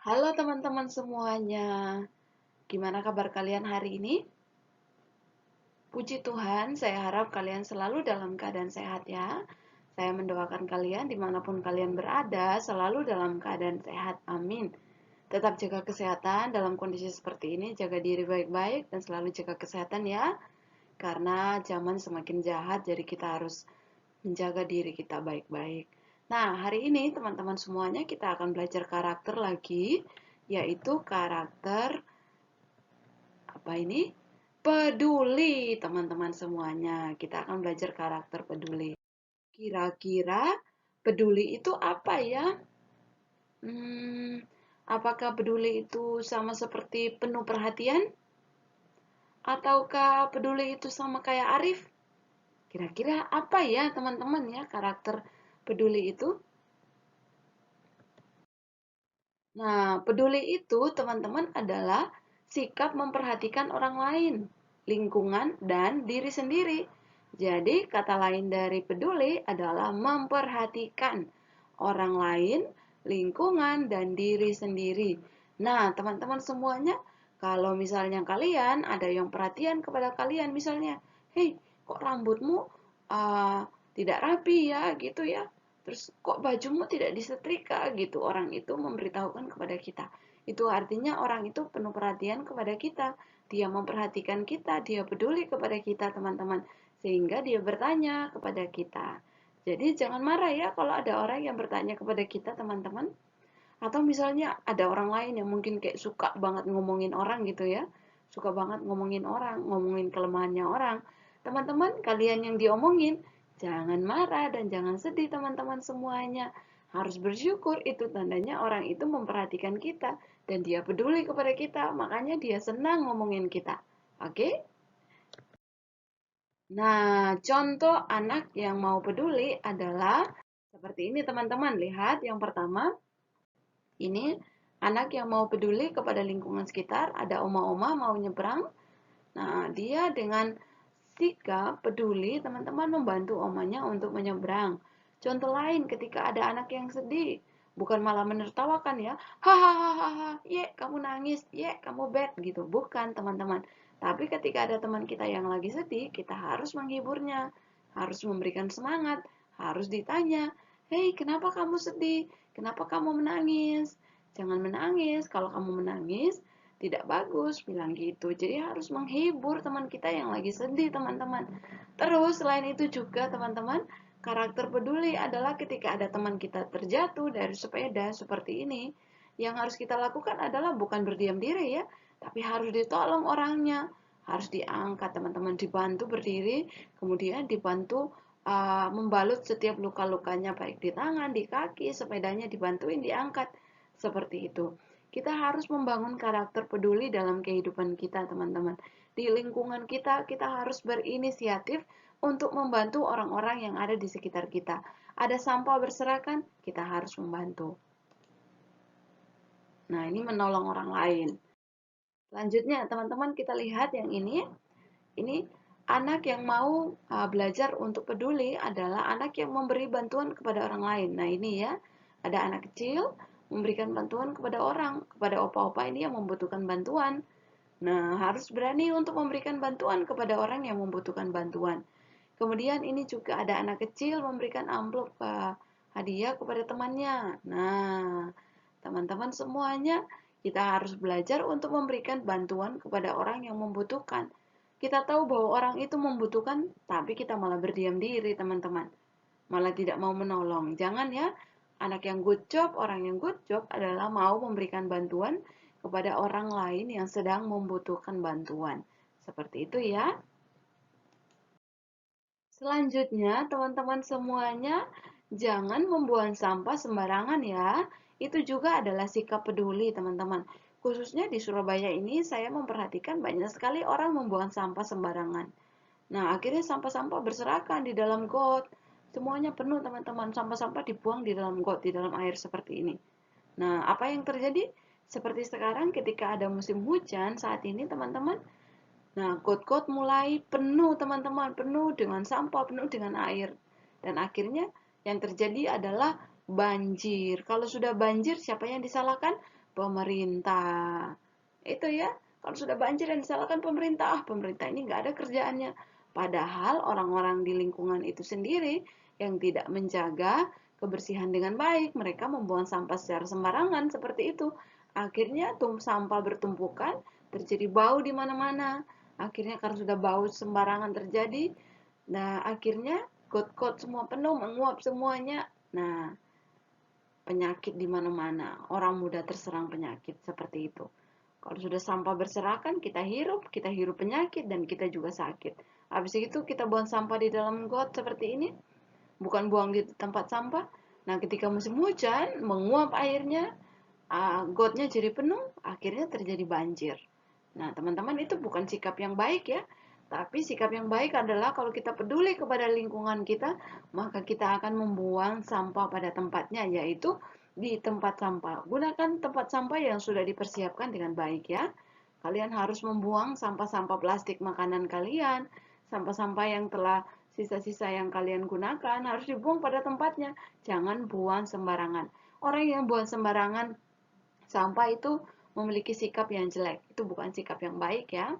Halo teman-teman semuanya, gimana kabar kalian hari ini? Puji Tuhan, saya harap kalian selalu dalam keadaan sehat ya. Saya mendoakan kalian dimanapun kalian berada, selalu dalam keadaan sehat, amin. Tetap jaga kesehatan dalam kondisi seperti ini, jaga diri baik-baik dan selalu jaga kesehatan ya. Karena zaman semakin jahat, jadi kita harus menjaga diri kita baik-baik. Nah, hari ini teman-teman semuanya kita akan belajar karakter lagi, yaitu karakter apa ini? Peduli, teman-teman semuanya. Kita akan belajar karakter peduli. Kira-kira peduli itu apa ya? Hmm, apakah peduli itu sama seperti penuh perhatian? Ataukah peduli itu sama kayak Arif? Kira-kira apa ya teman-teman ya karakter peduli itu? Nah, peduli itu teman-teman adalah sikap memperhatikan orang lain, lingkungan, dan diri sendiri. Jadi, kata lain dari peduli adalah memperhatikan orang lain, lingkungan, dan diri sendiri. Nah, teman-teman semuanya, kalau misalnya kalian ada yang perhatian kepada kalian, misalnya, hei, kok rambutmu tidak rapi ya, gitu ya. Terus kok bajumu tidak disetrika gitu. Orang itu memberitahukan kepada kita. Itu artinya orang itu penuh perhatian kepada kita. Dia memperhatikan kita, dia peduli kepada kita teman-teman. Sehingga dia bertanya kepada kita. Jadi jangan marah ya kalau ada orang yang bertanya kepada kita teman-teman. Atau misalnya ada orang lain yang mungkin kayak suka banget ngomongin orang gitu ya. Suka banget ngomongin orang, ngomongin kelemahannya orang. Teman-teman, kalian yang diomongin, jangan marah dan jangan sedih teman-teman semuanya. Harus bersyukur, itu tandanya orang itu memperhatikan kita dan dia peduli kepada kita, makanya dia senang ngomongin kita. Oke? Nah, contoh anak yang mau peduli adalah seperti ini teman-teman. Lihat yang pertama, ini anak yang mau peduli kepada lingkungan sekitar, ada oma-oma mau nyebrang. Nah, dia dengan sikap peduli, teman-teman membantu omanya untuk menyeberang. Contoh lain ketika ada anak yang sedih, bukan malah menertawakan ya, hahaha, ye kamu nangis, ye kamu bad gitu, bukan teman-teman. Tapi ketika ada teman kita yang lagi sedih, kita harus menghiburnya, harus memberikan semangat, harus ditanya, hei kenapa kamu sedih, kenapa kamu menangis? Jangan menangis, kalau kamu menangis tidak bagus, bilang gitu. Jadi harus menghibur teman kita yang lagi sedih, teman-teman. Terus selain itu juga, teman-teman, karakter peduli adalah ketika ada teman kita terjatuh dari sepeda seperti ini, yang harus kita lakukan adalah bukan berdiam diri ya, tapi harus ditolong orangnya, harus diangkat, teman-teman, dibantu berdiri, kemudian dibantu membalut setiap luka-lukanya baik di tangan, di kaki, sepedanya dibantuin diangkat seperti itu. Kita harus membangun karakter peduli dalam kehidupan kita, teman-teman. Di lingkungan kita, kita harus berinisiatif untuk membantu orang-orang yang ada di sekitar kita. Ada sampah berserakan, kita harus membantu. Nah, ini menolong orang lain. Selanjutnya, teman-teman, kita lihat yang ini. Ini anak yang mau belajar untuk peduli adalah anak yang memberi bantuan kepada orang lain. Nah, ini ya, ada anak kecil memberikan bantuan kepada orang, kepada opa-opa ini yang membutuhkan bantuan. Nah, harus berani untuk memberikan bantuan kepada orang yang membutuhkan bantuan. Kemudian ini juga ada anak kecil memberikan amplop hadiah kepada temannya. Nah, teman-teman semuanya, kita harus belajar untuk memberikan bantuan kepada orang yang membutuhkan. Kita tahu bahwa orang itu membutuhkan, tapi kita malah berdiam diri, teman-teman. Malah tidak mau menolong. Jangan ya, anak yang good job, orang yang good job adalah mau memberikan bantuan kepada orang lain yang sedang membutuhkan bantuan. Seperti itu ya. Selanjutnya, teman-teman semuanya, jangan membuang sampah sembarangan ya. Itu juga adalah sikap peduli, teman-teman. Khususnya di Surabaya ini, saya memperhatikan banyak sekali orang membuang sampah sembarangan. Nah, akhirnya sampah-sampah berserakan di dalam got. Semuanya penuh, teman-teman. Sampah-sampah dibuang di dalam got, di dalam air seperti ini. Nah, apa yang terjadi? Seperti sekarang ketika ada musim hujan saat ini, teman-teman, nah, got-got mulai penuh teman-teman, penuh dengan sampah, penuh dengan air. Dan akhirnya yang terjadi adalah banjir. Kalau sudah banjir, siapa yang disalahkan? pemerintah. Itu ya, kalau sudah banjir dan disalahkan pemerintah, pemerintah ini nggak ada kerjaannya. Padahal orang-orang di lingkungan itu sendiri yang tidak menjaga kebersihan dengan baik, mereka membuang sampah secara sembarangan seperti itu. Akhirnya sampah bertumpukan, terjadi bau di mana-mana. Akhirnya karena sudah bau sembarangan terjadi, nah akhirnya got-got semua penuh, menguap semuanya. Nah, penyakit di mana-mana. Orang mudah terserang penyakit seperti itu. Kalau sudah sampah berserakan, kita hirup penyakit dan kita juga sakit. Habis itu kita buang sampah di dalam got seperti ini, bukan buang di tempat sampah. Nah, ketika musim hujan, menguap airnya, gotnya jadi penuh, akhirnya terjadi banjir. Nah, teman-teman, itu bukan sikap yang baik ya. Tapi sikap yang baik adalah kalau kita peduli kepada lingkungan kita, maka kita akan membuang sampah pada tempatnya, yaitu di tempat sampah. Gunakan tempat sampah yang sudah dipersiapkan dengan baik ya. Kalian harus membuang sampah-sampah plastik makanan kalian, sampah-sampah yang telah sisa-sisa yang kalian gunakan harus dibuang pada tempatnya. Jangan buang sembarangan. Orang yang buang sembarangan sampah itu memiliki sikap yang jelek. Itu bukan sikap yang baik ya.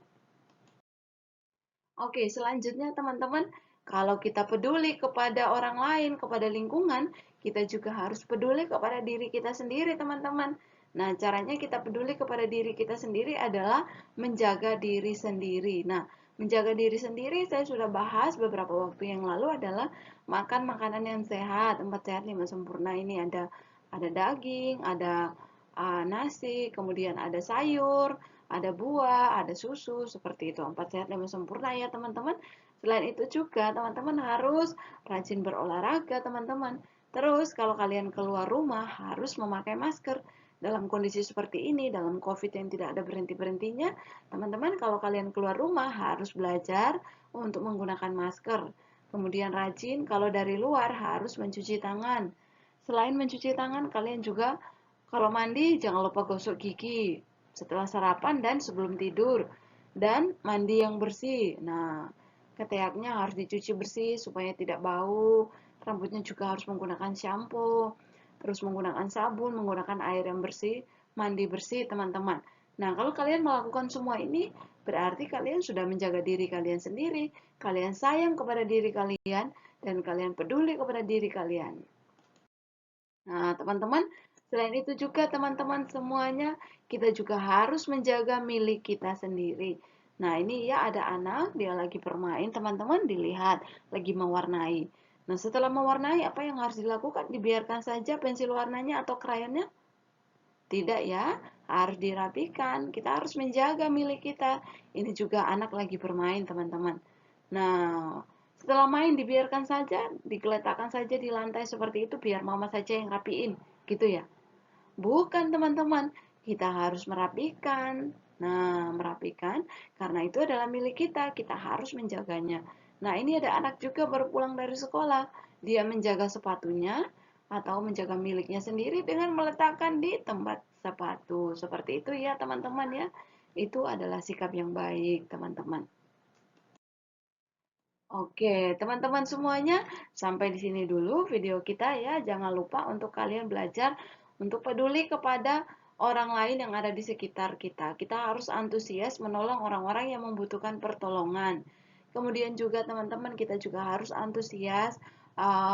Oke, selanjutnya teman-teman, kalau kita peduli kepada orang lain, kepada lingkungan, kita juga harus peduli kepada diri kita sendiri, teman-teman. Nah, caranya kita peduli kepada diri kita sendiri adalah menjaga diri sendiri. Nah, menjaga diri sendiri saya sudah bahas beberapa waktu yang lalu adalah makan makanan yang sehat, 4 sehat 5 sempurna. Ini ada daging, ada nasi, kemudian ada sayur, ada buah, ada susu, seperti itu. 4 sehat 5 sempurna ya teman-teman. Selain itu juga teman-teman harus rajin berolahraga teman-teman. Terus kalau kalian keluar rumah harus memakai masker. Dalam kondisi seperti ini, dalam COVID yang tidak ada berhenti-berhentinya, teman-teman kalau kalian keluar rumah harus belajar untuk menggunakan masker. Kemudian rajin kalau dari luar harus mencuci tangan. Selain mencuci tangan, kalian juga kalau mandi, jangan lupa gosok gigi setelah sarapan dan sebelum tidur. Dan mandi yang bersih. Nah, ketiaknya harus dicuci bersih supaya tidak bau. Rambutnya juga harus menggunakan shampoo. Terus menggunakan sabun, menggunakan air yang bersih, mandi bersih, teman-teman. Nah, kalau kalian melakukan semua ini, berarti kalian sudah menjaga diri kalian sendiri. Kalian sayang kepada diri kalian, dan kalian peduli kepada diri kalian. Nah, teman-teman, selain itu juga teman-teman semuanya, kita juga harus menjaga milik kita sendiri. Nah, ini ya ada anak, dia lagi bermain, teman-teman dilihat, lagi mewarnai. Nah, setelah mewarnai, apa yang harus dilakukan? Dibiarkan saja pensil warnanya atau krayonnya? Tidak ya, harus dirapikan. Kita harus menjaga milik kita. Ini juga anak lagi bermain, teman-teman. Nah, setelah main dibiarkan saja, digeletakkan saja di lantai seperti itu biar mama saja yang rapiin, gitu ya. Bukan teman-teman, kita harus merapikan. Nah, merapikan karena itu adalah milik kita harus menjaganya. Nah, ini ada anak juga baru pulang dari sekolah. Dia menjaga sepatunya atau menjaga miliknya sendiri dengan meletakkan di tempat sepatu. Seperti itu ya, teman-teman ya. Itu adalah sikap yang baik, teman-teman. Oke, teman-teman semuanya, sampai di sini dulu video kita ya. Jangan lupa untuk kalian belajar untuk peduli kepada orang lain yang ada di sekitar kita. Kita harus antusias menolong orang-orang yang membutuhkan pertolongan. Kemudian juga teman-teman kita juga harus antusias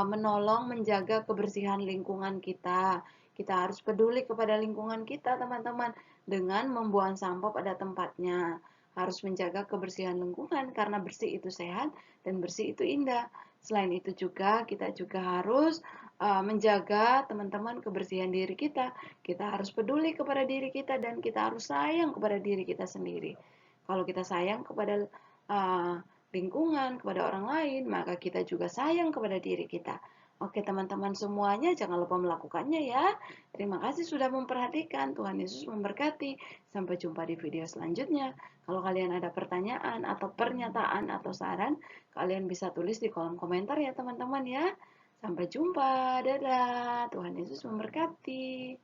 menolong menjaga kebersihan lingkungan kita. Kita harus peduli kepada lingkungan kita, teman-teman, dengan membuang sampah pada tempatnya. Harus menjaga kebersihan lingkungan karena bersih itu sehat dan bersih itu indah. Selain itu juga kita juga harus menjaga teman-teman kebersihan diri kita. Kita harus peduli kepada diri kita dan kita harus sayang kepada diri kita sendiri. Kalau kita sayang kepada lingkungan, kepada orang lain, maka kita juga sayang kepada diri kita. Oke teman-teman semuanya, jangan lupa melakukannya ya. Terima kasih sudah memperhatikan. Tuhan Yesus memberkati. Sampai jumpa di video selanjutnya. Kalau kalian ada pertanyaan atau pernyataan atau saran, kalian bisa tulis di kolom komentar ya teman-teman ya. Sampai jumpa. Dadah. Tuhan Yesus memberkati.